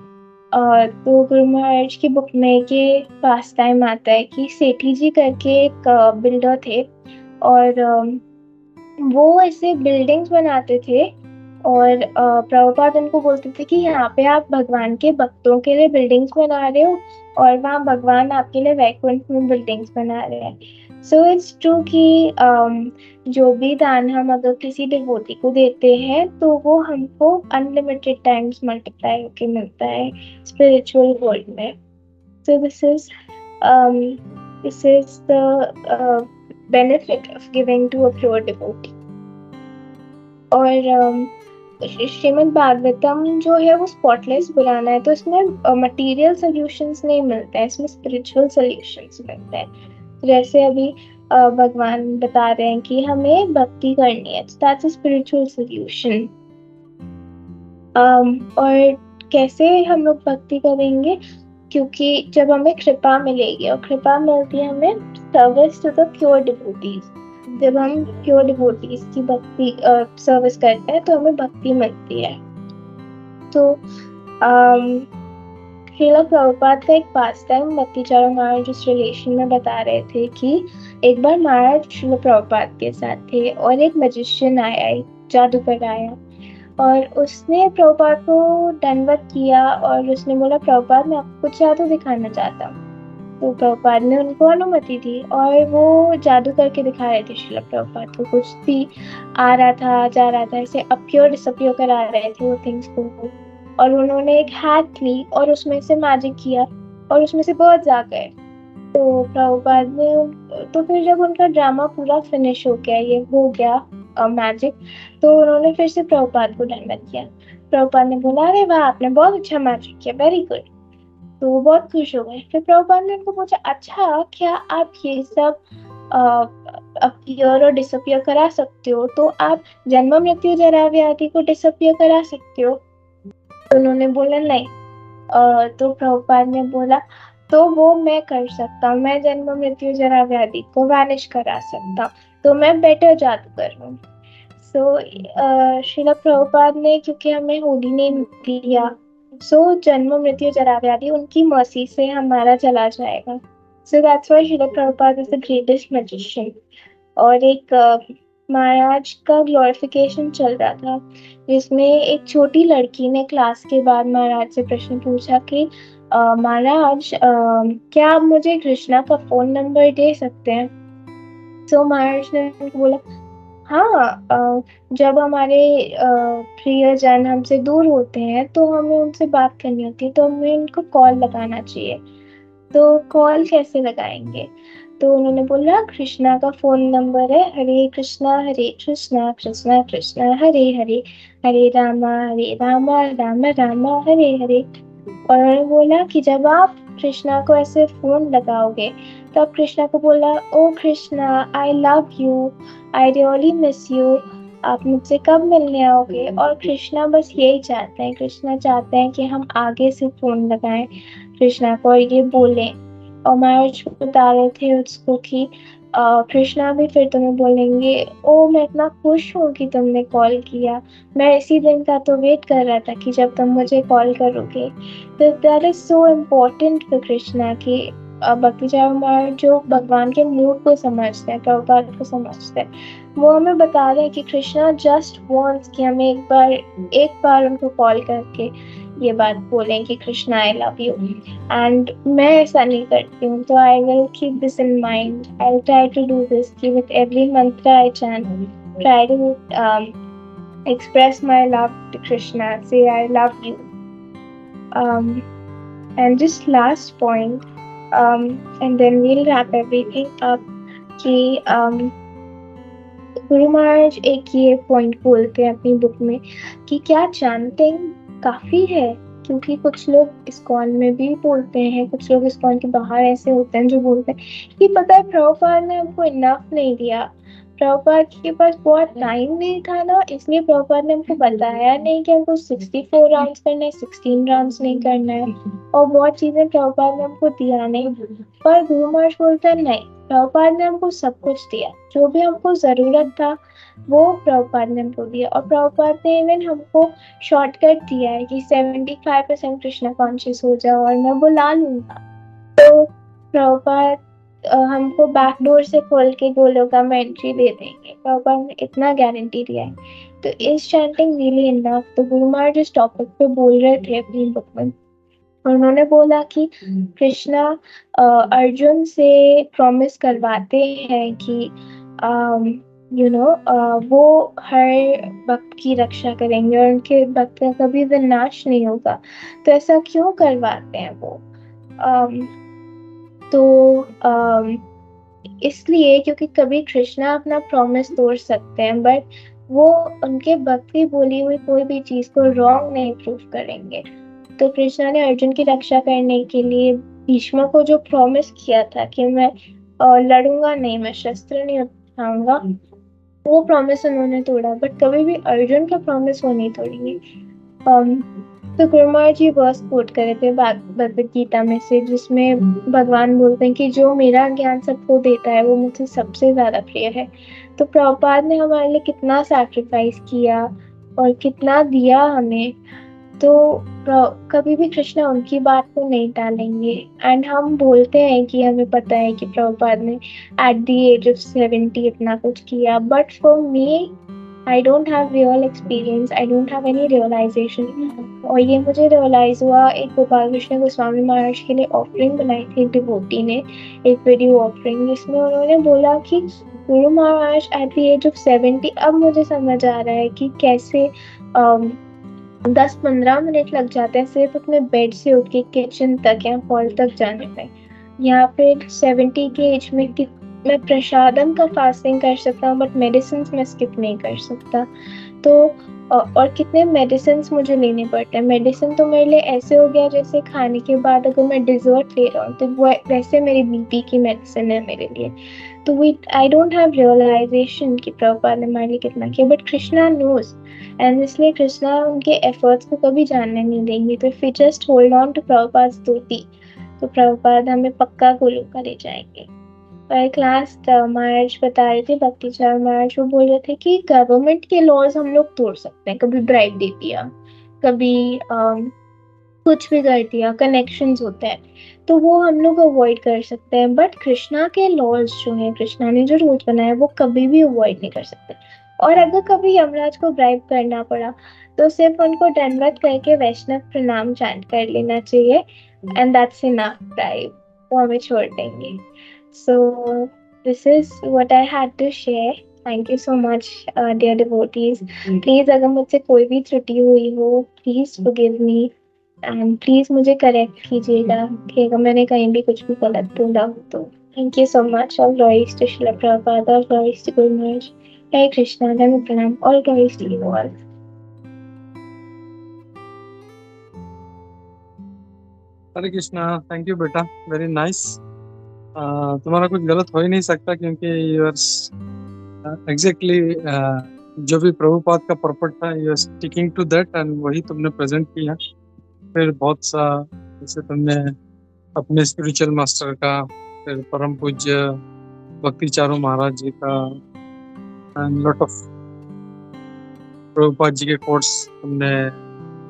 तो गुरु महाराज की बुक में ये पास टाइम आता है कि सेठी जी करके एक बिल्डर थे, और वो ऐसे बिल्डिंग्स बनाते थे, और प्रभुपाद उनको बोलते थे कि यहाँ पे आप भगवान के भक्तों के लिए बिल्डिंग्स बना रहे हो और वहाँ भगवान आपके लिए वैकुंठ में बिल्डिंग्स बना रहे हैं। सो इट्स ट्रू कि जो भी दान हम अगर किसी डिवोटी को देते हैं तो वो हमको अनलिमिटेड टाइम्स मल्टीप्लाई होके मिलता है स्पिरिचुअल वर्ल्ड में। सो this is the benefit of giving to a pure devotee. और श्रीमद् भागवतम जो है वो स्पॉटलेस पुराना है, तो इसमें मटेरियल सॉल्यूशंस नहीं मिलते हैं, इसमें स्पिरिचुअल सॉल्यूशंस मिलते हैं। जैसे अभी भगवान बता रहे हैं कि हमें भक्ति करनी है, दैट्स अ स्पिरिचुअल सॉल्यूशन। और कैसे हम लोग भक्ति करेंगे, क्योंकि जब हमें कृपा मिलेगी, और कृपा मिलती है हमें service to the pure devotees. जब हम प्योर डिवोटीज की भक्ति सर्विस करते हैं तो हमें भक्ति मिलती है। तो श्रील प्रभुपाद का एक पास टाइम भक्ति चारों महाराज उस रिलेशन में बता रहे थे कि एक बार महाराज श्रील प्रभुपाद के साथ थे और एक मैजिशियन आया, एक जादूगर आया, और उसने प्रभुपाद को दंडवत किया और उसने बोला प्रभुपाद मैं आपको कुछ जादू दिखाना चाहता हूँ। तो प्रभुपाद ने उनको अनुमति दी और वो जादू करके दिखा रहे थे श्रील प्रभुपाद को। कुछ भी आ रहा था जा रहा था, ऐसे अपीयर डिसअपीयर करा रहे थे वो थिंग्स को, और उन्होंने एक हैट ली और उसमें से मैजिक किया और उसमें से बर्ड्स आ गए। तो प्रभुपाद ने, तो फिर जब उनका ड्रामा पूरा फिनिश हो गया, ये हो गया मैजिक, तो उन्होंने फिर से प्रभुपाद को दंडवत किया। प्रभुपाद ने बोला अरे वाह आपने बहुत अच्छा मैजिक किया, वेरी गुड। तो वो बहुत खुश हो गए। फिर प्रभुपाद ने उनको पूछा अच्छा क्या आप ये सब अपीयर और डिसअपीयर करा सकते हो, तो आप जन्म मृत्यु जरा व्याधि को डिसअपीयर करा सकते हो? तो उन्होंने बोला नहीं। तो प्रभुपाद ने बोला तो वो मैं कर सकता हूँ, मैं जन्म मृत्यु जरा व्याधि को वैनिश करा सकता हूँ, तो मैं बेटर जादूगर हूँ। सो श्रील प्रभुपाद ने, क्योंकि हमें होली नेम दिया, सो जन्म मृत्यु जरा व्याधि उनकी मर्सी से हमारा चला जाएगा। So that's why Srila Prabhupada is the greatest magician. और एक महाराज का ग्लोरिफिकेशन चल रहा था, जिसमें एक छोटी लड़की ने क्लास के बाद महाराज से प्रश्न पूछा कि महाराज क्या आप मुझे कृष्णा का फोन नंबर दे सकते हैं? तो महाराज ने बोला हाँ, जब हमारे प्रियजन हमसे दूर होते हैं तो हमें उनसे बात करनी होती है, तो हमें उनको कॉल लगाना चाहिए। तो कॉल कैसे लगाएंगे? तो उन्होंने बोला कृष्णा का फोन नंबर है हरे कृष्णा कृष्णा कृष्णा हरे हरे, हरे रामा राम रामा हरे हरे। और उन्होंने बोला कि जब आप कृष्णा को ऐसे फोन लगाओगे तो आप कृष्णा को बोला oh Krishna I love you, I really miss you, आप मुझसे कब मिलने आओगे? और कृष्णा बस यही चाहते हैं, कृष्णा चाहते हैं कि हम आगे से फोन लगाएं कृष्णा को और ये बोलें। और महाराज बता रहे थे उसको कि कृष्णा भी फिर तुम्हें बोलेंगे ओ मैं इतना खुश हूँ कि तुमने कॉल किया, मैं इसी दिन का तो वेट कर रहा था कि जब तुम मुझे कॉल करोगे। तो that is so important for Krishna कि भक्ति महाराज जो भगवान के मूड को समझते हैं, प्रभुपाद को समझते हैं, वो हमें बता रहे हैं कि कृष्णा जस्ट वांट्स कि हमें एक बार उनको कॉल करके ये बात बोलें कि Krishna I love you. And मैं ऐसा नहीं करती हूँ, तो I will keep this in mind, I will try to do this कि with every mantra I chant, try to express my love to Krishna, say I love you. And just last point, and then we'll wrap everything up कि गुरु महाराज एक ये point बोलते हैं अपनी book में कि क्या चैंटिंग काफी है, क्योंकि कुछ लोग इस्कॉन में भी बोलते हैं, कुछ लोग इस्कॉन के बाहर ऐसे होते हैं जो बोलते हैं कि पता है प्रभुपाद ने हमको इनफ नहीं दिया, प्रभुपाद के पास बहुत टाइम नहीं था ना, इसलिए प्रभुपाद ने हमको बताया नहीं कि हमको 64 राउंड्स करना है, 16 राउंड्स नहीं करना है, और बहुत चीजें प्रभुपाद ने हमको दिया नहीं। पर गुरु महाराज बोलते हैं नहीं, प्रभुपाद ने हमको सब कुछ दिया, जो भी हमको जरूरत था वो प्रभुपाद ने हमको दिया। और प्रभुपाद ने इवन हमको शॉर्टकट दिया है कि 75% कृष्णा कॉन्शियस हो जाओ और मैं बुला लूंगा। तो प्रभुपाद हमको बैकडोर से खोल के गोलोका में एंट्री दे देंगे, प्रभुपाद ने इतना गारंटी दिया है। तो इस चैंटिंग रियली इनफ। तो गुरु महाराज इस टॉपिक पे बोल रहे थे अपनी बुक में, उन्होंने बोला कि कृष्णा अर्जुन से प्रॉमिस करवाते हैं कि वो हर भक्त की रक्षा करेंगे और उनके भक्त का कभी विनाश नहीं होगा। तो ऐसा क्यों करवाते हैं वो? इसलिए क्योंकि कभी कृष्णा अपना प्रॉमिस तोड़ सकते हैं, बट वो उनके भक्त की बोली हुई कोई भी चीज को रॉन्ग नहीं प्रूव करेंगे। तो कृष्णा ने अर्जुन की रक्षा करने के लिए भीष्म को जो प्रॉमिस किया था कि मैं लड़ूंगा नहीं, मैं शस्त्र नहीं उठाऊंगा, वो प्रॉमिस उन्होंने तोड़ा, बट कभी भी अर्जुन का प्रॉमिस वो नहीं तोड़ेंगे। तो गुरु महाराज जी वर्स कोट करे थे भगवद गीता में से, जिसमें भगवान बोलते हैं कि जो मेरा ज्ञान सबको देता है वो मुझसे सबसे ज्यादा प्रिय है। तो प्रभुपाद ने हमारे लिए कितना सैक्रिफाइस किया और कितना दिया हमें, तो कभी भी कृष्णा उनकी बात को नहीं टालेंगे। एंड हम बोलते हैं कि हमें पता है कि प्रभुपाद ने एट द एज ऑफ 70 इतना कुछ किया, but for me I don't have real experience, I don't have any realization। और ये मुझे रियलाइज हुआ एक गोपाल कृष्ण गोस्वामी महाराज के लिए ऑफरिंग बनाई थी एक डिवोटी ने, एक वीडियो ऑफरिंग, जिसमें उन्होंने बोला कि Guru Maharaj at the age of 70, अब मुझे समझ आ रहा है कि कैसे 10-15 मिनट लग जाते हैं सिर्फ अपने बेड से उठ के किचन तक या हॉल तक जाने में, या फिर 70 के एज में कि मैं प्रसादम का फास्टिंग कर सकता हूँ बट मेडिसिन में स्किप नहीं कर सकता। तो और कितने मेडिसिन मुझे लेने पड़ते हैं। मेडिसिन तो मेरे लिए ऐसे हो गया जैसे खाने के बाद अगर मैं डिजर्ट ले रहा हूँ तो वो वैसे मेरी बीपी की मेडिसिन है मेरे लिए। तो आई डोंट हैव रियलाइजेशन कि प्रभुपाद ने हमारे लिए कितना किया, बट कृष्णा नोज, एंड इसलिए कृष्णा उनके एफर्ट्स को कभी जानने नहीं देंगे। तो if we just hold on to Prabhupada स्तुति, तो प्रभुपाद हमें पक्का गोलोका ले जाएंगे। और क्लास महाराज बता रहे थे, भक्ति चार महाराज, वो बोल रहे थे कि गवर्नमेंट के लॉज हम लोग तोड़ सकते हैं, कभी ब्राइब दे दिया, कभी कुछ भी कर दिया, कनेक्शंस होते हैं तो वो हम लोग अवॉइड कर सकते हैं, बट कृष्णा के लॉज जो है, कृष्णा ने जो रूल्स बनाए वो कभी भी अवॉइड नहीं कर सकते। और अगर कभी यमराज को ब्राइब करना पड़ा तो सिर्फ उनको दंडवत करके वैष्णव प्रणाम चैंट कर लेना चाहिए, एंड दैट्स इनफ ब्राइब, वो हमें छोड़ देंगे। So this is what I had to share. Thank you so much, dear devotees. Please अगर मुझसे कोई भी त्रुटि हुई हो, please forgive me and please मुझे correct कीजिएगा कि अगर मैंने कहीं भी कुछ भी गलत बोला हो तो। Thank you so much. All glories to Srila Prabhupada, all glories to Guru Maharaj. Hare Krishna, Dhamma Pranam, all glories to you all. Hare Krishna, thank you बेटा, वेरी नाइस। तुम्हारा कुछ गलत हो ही नहीं सकता क्योंकि यूर एग्जैक्टली जो भी प्रभुपाद का पर्पट था you are sticking to that and वही तुमने प्रेजेंट किया। फिर बहुत सा जैसे तुमने अपने स्पिरिचुअल मास्टर का, फिर परम पूज्य भक्ति चारू महाराज जी का and lot of Prabhupada ji के कोट्स तुमने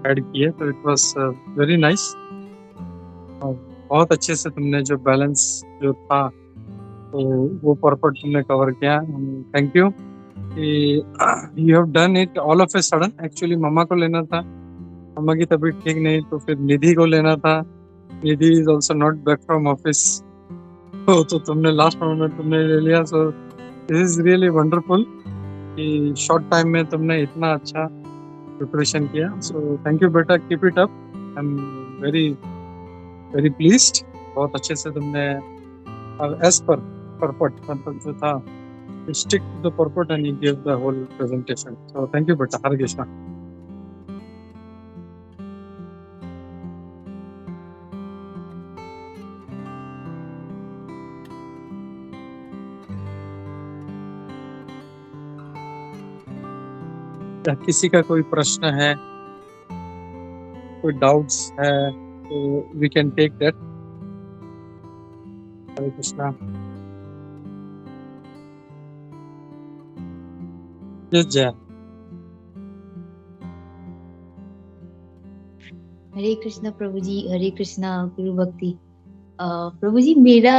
ऐड किए, तो इट वाज वेरी नाइस। बहुत अच्छे से तुमने जो बैलेंस जो था तो वो पर्पट तुमने कवर किया। थैंक यू कि you have done it all of a sudden. Actually मम्मा को लेना था, मम्मा की तबीयत ठीक नहीं, तो फिर निधि को लेना था। Nidhi is also not back from office, तो तुमने लास्ट मोमेंट तुमने ले लिया। So this is really wonderful कि शॉर्ट टाइम में तुमने इतना अच्छा प्रिपरेशन किया। सो थैंक यू बेटा, keep it up. I am very very pleased. बहुत अच्छे से तुमने एज पर पर्पट मतलब जो था You stick to the purport and you give the whole presentation. So thank you, Beta. Hare Krishna. क्या किसी का कोई प्रश्न है, कोई डाउट्स है, तो we can take that. Hare Krishna. Yes जय. हरे कृष्णा प्रभु जी, हरे कृष्णा गुरु भक्ति. प्रभु जी, मेरा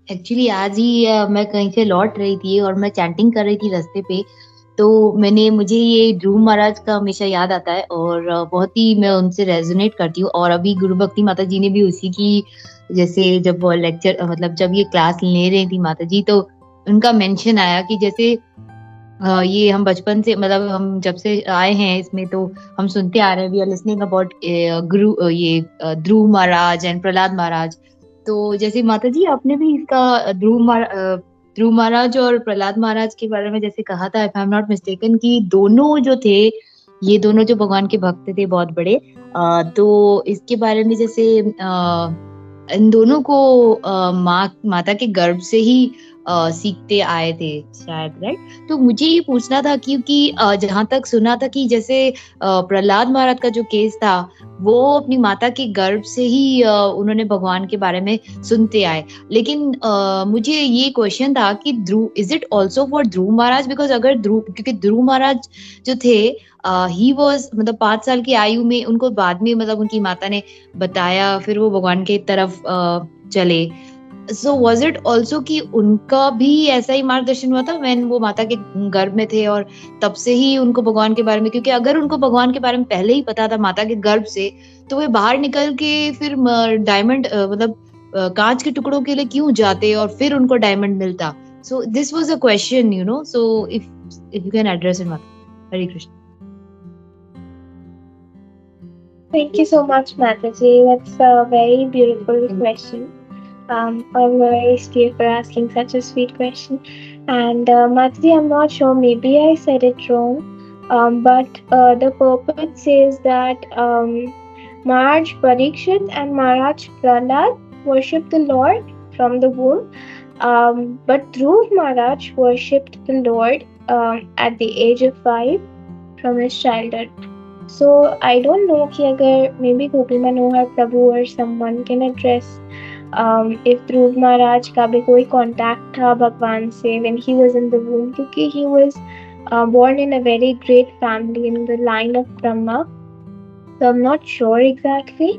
एक्चुअली आज ही मैं कहीं से लौट रही थी और मैं चैंटिंग कर रही थी रास्ते पे, तो मुझे ये ध्रुव महाराज का हमेशा याद आता है और बहुत ही मैं उनसे रेजोनेट करती हूँ. और अभी गुरु भक्ति माता जी ने भी उसी की, जैसे जब वो लेक्चर मतलब जब ये क्लास ले रही थी माता जी, तो उनका मेंशन आया कि जैसे ये हम बचपन से मतलब हम जब से आए हैं इसमें, तो हम सुनते आ रहे हैं, वी आर लिसनिंग अबाउट गुरु ये ध्रुव महाराज एंड प्रहलाद महाराज. तो जैसे माता जी आपने भी इसका ध्रुव महाराज और प्रहलाद महाराज के बारे में जैसे कहा था, if I am not mistaken, कि दोनों जो थे, ये दोनों जो भगवान के भक्त थे बहुत बड़े, तो इसके बारे में जैसे इन दोनों को माता के गर्भ से ही सीखते आए थे शायद, राइट? तो मुझे ये पूछना था क्योंकि जहां तक सुना था कि जैसे प्रहलाद महाराज का जो केस था, वो अपनी माता के गर्भ से ही उन्होंने भगवान के बारे में सुनते आए. लेकिन मुझे ये क्वेश्चन था कि Dhruv, is it also for Dhruv Maharaj? Because अगर क्योंकि ध्रुव महाराज जो थे, ही वॉज मतलब 5 साल की आयु में उनको बाद में मतलब उनकी माता ने बताया, फिर वो भगवान के तरफ चले. So was it also कि उनका भी ऐसा ही मार्गदर्शन हुआ था when वो माता के गर्भ में थे और तब से ही उनको भगवान के बारे में, क्योंकि अगर उनको भगवान के बारे में पहले ही पता था माता के गर्भ से, तो वे बाहर निकल के फिर डायमंड मतलब कांच के टुकड़ों के लिए क्यों जाते और फिर उनको डायमंड मिलता. So this was a question, you know, so if you can address it, माता. हरे Krishna. Thank you so much, Mataji. That's a very beautiful question. I'm very scared for asking such a sweet question. And Mataji, I'm not sure, maybe I said it wrong, but the purport says that Maharaj Parikshit and Maharaj Prahlad worshipped the Lord from the womb, but Dhruv Maharaj worshipped the Lord at the age of 5 from his childhood. So I don't know कि अगर maybe Gopal Manohar Prabhu or someone can address if Dhruv Maharaj का भी कोई contact था भगवान से when he was in the womb, क्योंकि he was born in a very great family in the line of Brahma. So I'm not sure exactly,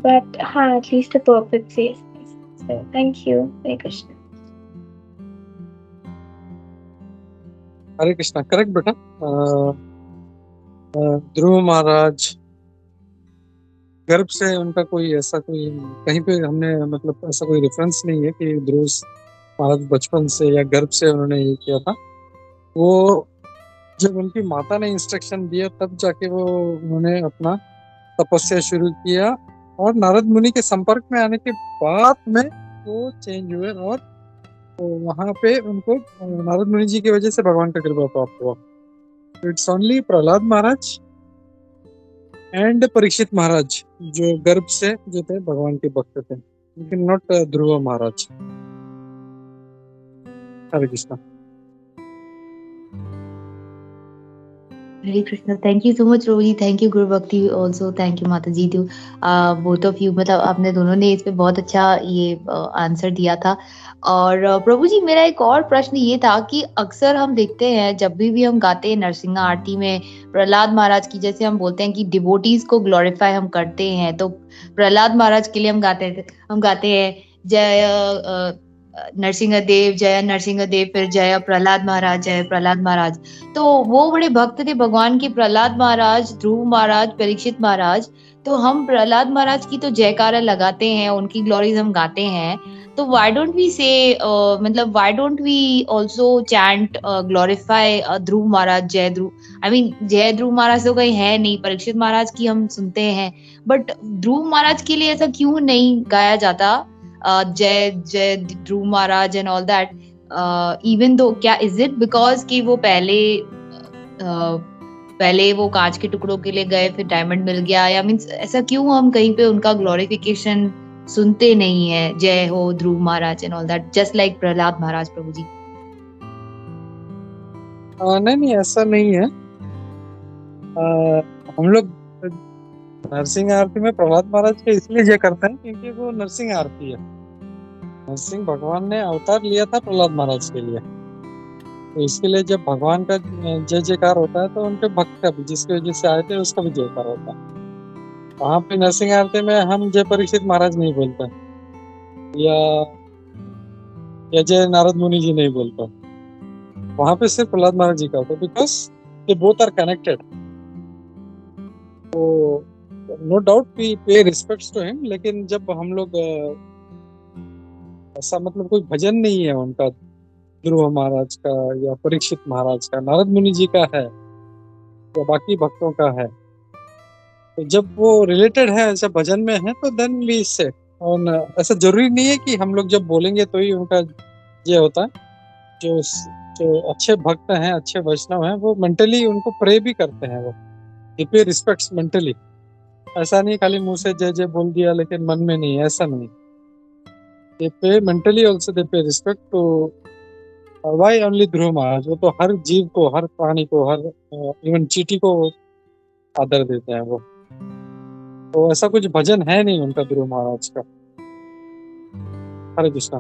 but at least the purport says this. So thank you, Hare Krishna. Hare Krishna. Correct बेटा. ध्रुव महाराज गर्भ से उनका कोई ऐसा कोई कहीं पे हमने मतलब ऐसा कोई रेफरेंस नहीं है कि ध्रुव महाराज बचपन से या गर्भ से उन्होंने ये किया था. वो जब उनकी माता ने इंस्ट्रक्शन दिया तब जाके वो उन्होंने अपना तपस्या शुरू किया, और नारद मुनि के संपर्क में आने के बाद में वो चेंज हुए, और वहां पे उनको नारद मुनि जी की वजह से भगवान का कृपा प्राप्त हुआ. It's only Prahlad Maharaj and Parikshit Maharaj जो गर्भ से जो थे भगवान के भक्त थे, लेकिन not Dhruv Maharaj. Hare Krishna. Hare Krishna. Thank you so much, Roji. Thank you, Guru Bhakti. Also, thank you, Mata Ji. To both of you. मतलब आपने दोनों ने इस पे बहुत अच्छा ये आंसर दिया था. और प्रभु जी, मेरा एक और प्रश्न ये था कि अक्सर हम देखते हैं जब भी हम गाते हैं नरसिंहा आरती में प्रहलाद महाराज की, जैसे हम बोलते हैं कि डिवोटीज को ग्लोरीफाई हम करते हैं, तो प्रहलाद महाराज के लिए हम गाते हैं जय नरसिंह देव, जय नरसिंह देव, फिर जय प्रहलाद महाराज, जय प्रहलाद महाराज. तो वो बड़े भक्त थे भगवान के, प्रहलाद महाराज, ध्रुव महाराज, परीक्षित महाराज. तो हम प्रहलाद महाराज की तो जयकारा लगाते हैं, उनकी ग्लोरीज हम गाते हैं. तो व्हाई डोंट वी से मतलब why don't we also chant glorify Dhruv Maharaj, जय ध्रुव, आई मीन जय ध्रुव महाराज तो कहीं है नहीं, परीक्षित महाराज की हम सुनते हैं, बट ध्रुव महाराज के लिए ऐसा क्यों नहीं गाया जाता जय जय Dhruv Maharaj and all that? Even though क्या इज इट बिकॉज कि वो पहले वो कांच के टुकड़ों के लिए गए फिर डायमंड मिल गया, या मीन्स ऐसा क्यों हम कहीं पे उनका ग्लोरिफिकेशन सुनते नहीं है, जय हो Dhruv Maharaj and all that, just like Prahlad Maharaj प्रभु जी? नहीं ऐसा नहीं है। हम लोग नरसिंह आरती में प्रहलाद महाराज के इसलिए जय करते हैं क्योंकि वो नरसिंह आरती है। नरसिंह भगवान ने अवतार लिया था प्रहलाद महाराज के लिए, तो इसके लिए जब भगवान का जय जयकार होता है तो उनके भक्त का भी, जिसकी वजह से आए थे उसका भी जयकार होता है। वहाँ पे नरसिंह आरती में हम जय परीक्षित महाराज नहीं बोलते, या जय नारद मुनि जी नहीं बोलते, वहाँ पे सिर्फ प्रहलाद महाराज जी का होता है, because they both are connected. तो no doubt we pay respects to him, लेकिन जब हम लोग ऐसा मतलब कोई भजन नहीं है उनका ध्रुव महाराज का या परीक्षित महाराज का, नारद मुनि जी का है या बाकी भक्तों का है, तो जब वो रिलेटेड है ऐसा भजन में है तो देन वी से। और ऐसा जरूरी नहीं है कि हम लोग जब बोलेंगे तो ही उनका ये होता है। जो अच्छे भक्त हैं, अच्छे वैष्णव हैं, वो मेंटली उनको प्रे भी करते हैं, वो दे पे रिस्पेक्ट्स मेंटली। ऐसा नहीं खाली मुंह से जय जय बोल दिया लेकिन मन में नहीं, ऐसा नहीं। दे पे मेंटली आल्सो दे पे रिस्पेक्ट टू वाई ओनली ध्रुव महाराज। वो तो हर जीव को, हर प्राणी को, हर इवन चींटी को आदर देते हैं वो। तो ऐसा कुछ भजन है नहीं उनका ध्रुव महाराज का। हरे कृष्णा।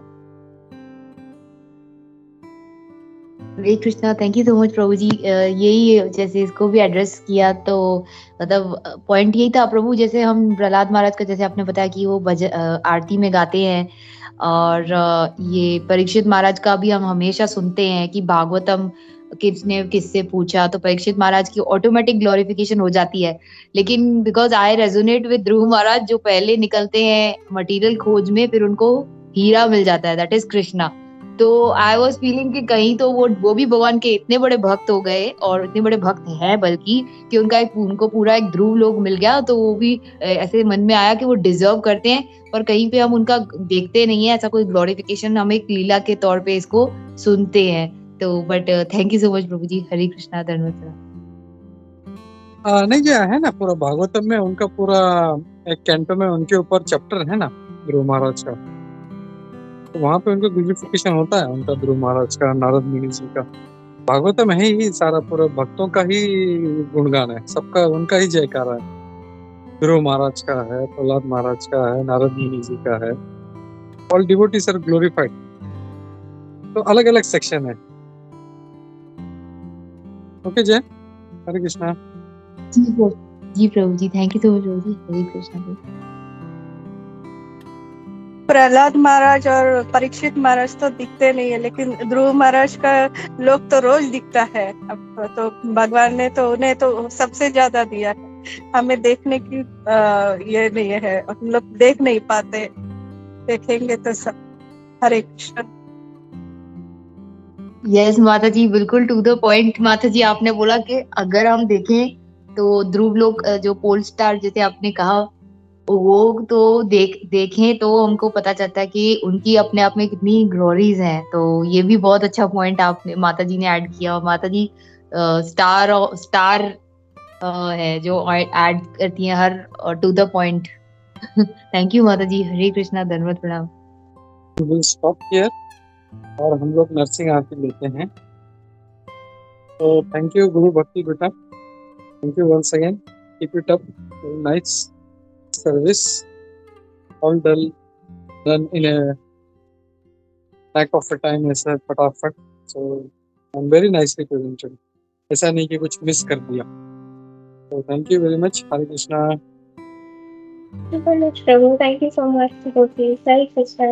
हरे Krishna, thank you so much प्रभु जी। यही जैसे इसको भी एड्रेस किया तो मतलब पॉइंट यही था प्रभु, जैसे हम प्रहलाद महाराज का जैसे आपने बताया कि वो आरती में गाते हैं, और ये परीक्षित महाराज का भी हम हमेशा सुनते हैं कि भागवतम किसने किससे पूछा तो परीक्षित महाराज की ऑटोमेटिक ग्लोरिफिकेशन हो जाती है। लेकिन बिकॉज आई रेजोनेट विद ध्रुव महाराज, जो पहले निकलते हैं मटेरियल खोज में, फिर उनको हीरा मिल जाता है, दैट इज कृष्णा। तो आई वॉज फीलिंग कि कहीं तो वो भी भगवान के इतने बड़े भक्त हो गए, और इतने बड़े भक्त हैं बल्कि, कि उनको पूरा एक ध्रुव लोग मिल गया। तो वो भी ऐसे मन में आया कि वो डिजर्व करते हैं, पर कहीं पे हम उनका देखते नहीं है ऐसा कोई ग्लोरिफिकेशन, हम एक लीला के तौर पे इसको सुनते हैं। तो but thank you so much प्रभु जी। हरे कृष्णा, धन्यवाद। नहीं गया है ना पूरा भागवतम में, उनका पूरा एक कैंटो में उनके ऊपर चैप्टर है ना ध्रुव महाराज का, तो वहाँ पे उनका ग्लोरिफिकेशन होता है, उनका ध्रुव महाराज का, नारद मुनि जी का। भागवतम है ही सारा पूरा भक्तों का ही गुणगान है, सबका उनका ही जयकारा है। ध्रुव महाराज का है, प्रहलाद महाराज का है, नारद मुनि जी का है। All devotees are glorified. तो अलग अलग सेक्शन है। ओके जय, हरे कृष्णा। जी Prabhu ji, thank you so much प्रभु जी। हरे कृष्णा। प्रहलाद महाराज और परीक्षित महाराज तो दिखते नहीं है, लेकिन ध्रुव महाराज का लोग तो रोज दिखता है। अब तो भगवान ने तो उन्हें तो सबसे ज्यादा दिया है, हमें देखने की ये नहीं है, हम लोग देख नहीं पाते, देखेंगे तो सब। हरे कृष्ण। यस माता जी, बिल्कुल टू द पॉइंट माता जी। आपने बोला कि अगर हम देखें तो ध्रुव लोग जो पोल स्टार जैसे आपने कहा, वो तो देखें तो हमको पता चलता है कि उनकी अपने आप में कितनी ग्लोरीज हैं। तो ये भी बहुत अच्छा पॉइंट आपने माता जी ने ऐड किया। माता जी स्टार है जो ऐड करती हैं her to the point. Thank you Mata ji. हरे कृष्णा, धन्यवाद, प्रणाम। विल स्टॉप हियर और हम लोग नरसिंह आरती लेते हैं। तो थैंक यू गुरु भक्ति बेटा, thank you once again, keep it up, nice service, all done in a lack of a time, ऐसा फटाफट। so I'm very nicely presented, ऐसा नहीं कि कुछ मिस कर दिया। so thank you very much। Hare Krishna. Prabhu, thank you so much, Hare Krishna।